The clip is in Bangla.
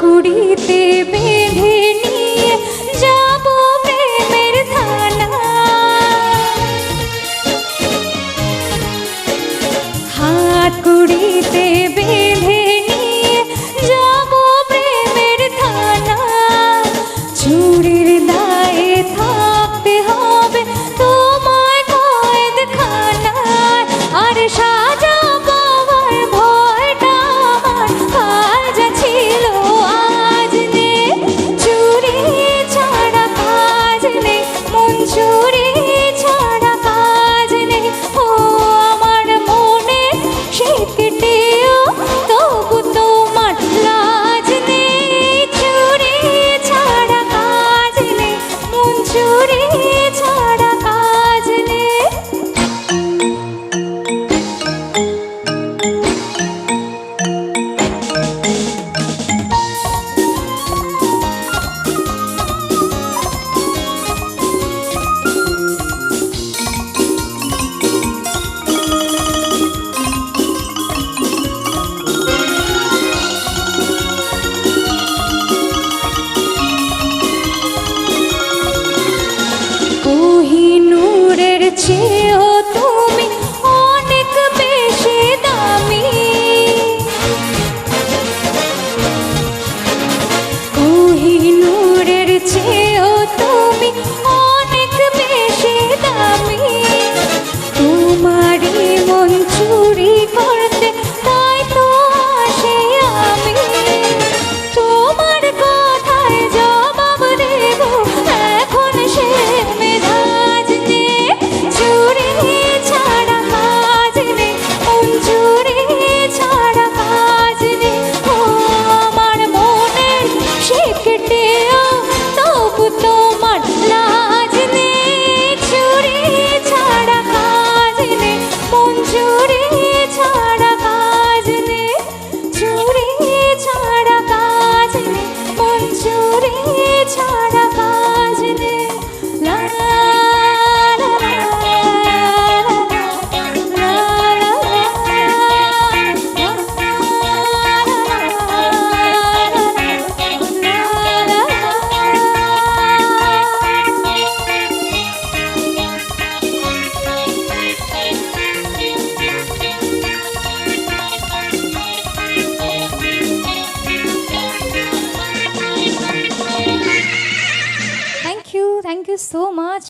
কুড়িতে বেঁধে নিয়ে যাব প্রেমের থানা। হাত কুড়িতে বেঁধে নিয়ে যাব প্রেমের থানা। চুরির দায়ে থাকতে হবে তোমায় কয়েদখানায়। আর সাজা পাওয়ার ভয়টা আমার কাল যা ছিল আজ নেই। চুরি ছাড়া কাজ নেই, মন চুরি ছাড়া কাজ নেই। ও আমার মনে সে কেটেও তবু তোমার লাজ নেই। চুরি ছাড়া কাজ নেই, মন চুরি ছাড়া কাজ নেই। কোহিনূরের চেয়েও তুমি অনেক বেশি দামি। কোহিনূরের চেয়েও তুমি অনেক বেশি দামি। তোমারই মন চুরি করতে তাই তো আসি আমি। তোমার কথায় জবাব দেব এখন সে মেজাজ নেই। চুরি ছাড়া কাজ নেই, মন চুরি ছাড়া কাজ নেই। ও আমার মনে সে কেটেও তবু তোমার লাজ নেই। চুরি ছাড়া কাজ নেই, মন চুরি ছাড়া কাজ নেই। চুরি ছাড়া কাজ নেই, মন চুরি ছাড়া কাজ নেই। লা লা লা লা লা লা Thank you so much.